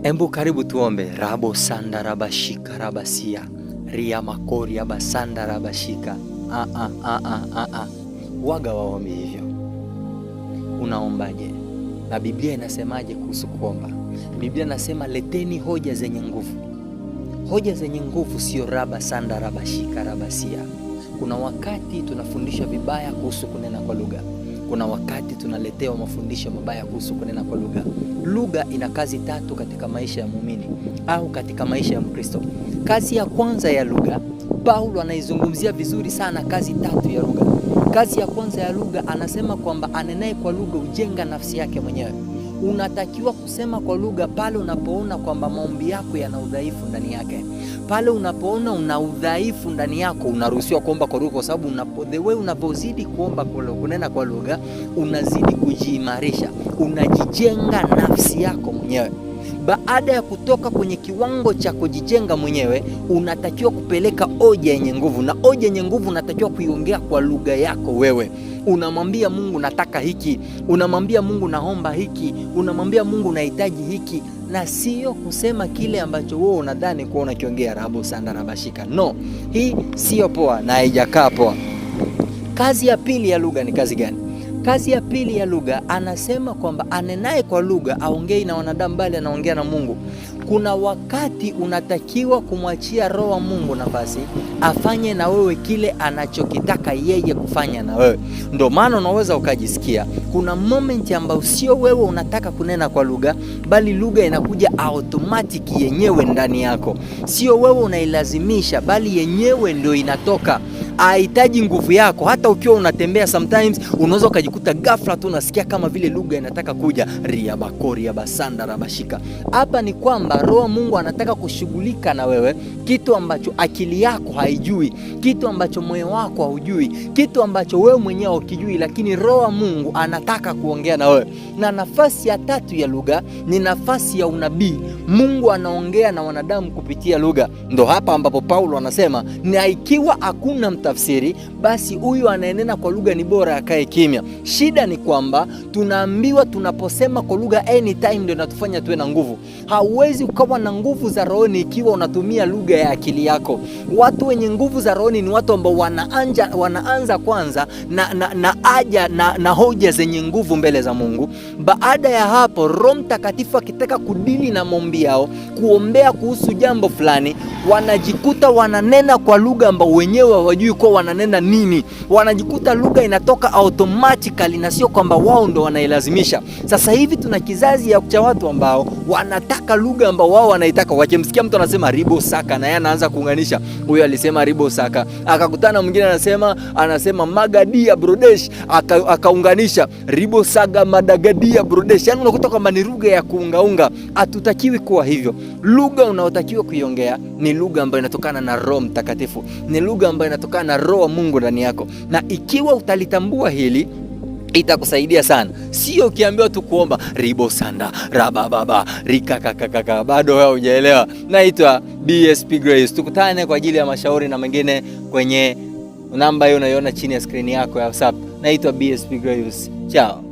Embu karibu tuombe. Rabo sanda rabashika rabasia ria makori abasanda rabashika. Waga waombe hivyo. Unaombaje? Na Biblia inasemaje kuhusu kuomba? Biblia inasema leteni hoja zenye nguvu. Hoja zenye nguvu, sio raba sanda rabashika rabasia. Kuna wakati tunafundishwa vibaya kuhusu kunena kwa lugha. Kuna wakati tunaletewa mafundisho mabaya kuhusu kunena kwa lugha. Lugha ina kazi tatu katika maisha ya muumini au katika maisha ya Mkristo. Kazi ya kwanza ya lugha, Paulo anaizungumzia vizuri sana kazi tatu ya lugha. Kazi ya kwanza ya lugha, anasema kwamba anenaye kwa lugha hujenga nafsi yake mwenyewe. Unatakiwa kusema kwa lugha pale unapoona kwamba maombi yako yana udhaifu ndani yake. Pale unapoona una udhaifu ndani yako, unaruhusiwa kuomba kwa lugha, kwa sababu the way unapozidi kuomba kwa lugha, kunena kwa lugha, unazidi kujiimarisha, unajijenga nafsi yako mwenyewe. Baada ya kutoka kwenye kiwango cha kujijenga mwenyewe, unatakiwa kupeleka hoja yenye nguvu, na hoja yenye nguvu unatakiwa kuiongea kwa lugha yako wewe. Unamwambia Mungu nataka hiki, unamwambia Mungu naomba hiki, unamwambia Mungu nahitaji hiki, na sio kusema kile ambacho wewe unadhani kuwa unakiongea rabo sanda rabashika. No, hii sio poa na haijakaa poa. Kazi ya pili ya lugha ni kazi gani? Kazi ya pili ya lugha, anasema kwamba anenaye kwa lugha aongei na wanadamu bali anaongea na Mungu. Kuna wakati unatakiwa kumwachia Roho wa Mungu nafasi afanye na wewe kile anachokitaka yeye kufanya na wewe. Ndio maana unaweza ukajisikia kuna moment ambayo sio wewe unataka kunena kwa lugha, bali lugha inakuja automatic yenyewe ndani yako. Sio wewe unailazimisha, bali yenyewe ndio inatoka. Haihitaji nguvu yako. Hata ukiwa unatembea, sometimes unaweza ukajikuta ghafla tu unasikia kama vile lugha inataka kuja ria bakori ya basanda rabashika. Hapa ni kwamba Roho Mungu anataka kushughulika na wewe, kitu ambacho akili yako haijui, kitu ambacho moyo wako haujui, kitu ambacho wewe mwenyewe hukijui, lakini Roho Mungu anataka kuongea na wewe. Na nafasi ya tatu ya lugha ni nafasi ya unabii. Mungu anaongea na wanadamu kupitia lugha. Ndo hapa ambapo Paulo anasema na ikiwa hakuna mtafsiri, basi huyu anayenena kwa lugha ni bora akae kimya. Shida ni kwamba tunaambiwa tunaposema kwa lugha anytime ndio inatufanya tuwe na nguvu. Hauwezi ukawa na nguvu za rohoni ikiwa unatumia lugha ya akili yako. Watu wenye nguvu za rohoni ni watu ambao wanaanza kwanza na hoja zenye nguvu mbele za Mungu. Baada ya hapo, Roho Mtakatifu akitaka kudili na maombi yao, kuombea kuhusu jambo fulani, wanajikuta wananena kwa lugha ambao wenyewe hawajui kwa wananena nini. Wanajikuta lugha inatoka automatically na sio kwamba wao ndo wanailazimisha. Sasa hivi tuna kizazi cha watu ambao wanataka lugha ambao wao wanaitaka. Wakimsikia mtu anasema ribo saka, na yeye anaanza kuunganisha. Huyo alisema ribo saka, akakutana mwingine anasema magadia brodesh, akaunganisha ribo saga madagadia brodesh. Yaani unakuta kwamba ni lugha ya kuungaunga. Hatutakiwi kuwa hivyo. Lugha unaotakiwa kuiongea ni lugha ambayo inatokana na Roho Mtakatifu, ni lugha ambayo inatokana na Roho wa Mungu ndani yako. Na ikiwa utalitambua hili, itakusaidia sana. Sio ukiambiwa tu kuomba ribo sanda rabababa rikakakaka, bado wewe hujaelewa. Naitwa BSP Grace. Tukutane kwa ajili ya mashauri na mengine kwenye namba hiyo unaiona chini ya screen yako ya WhatsApp. Naitwa BSP Grace. Ciao.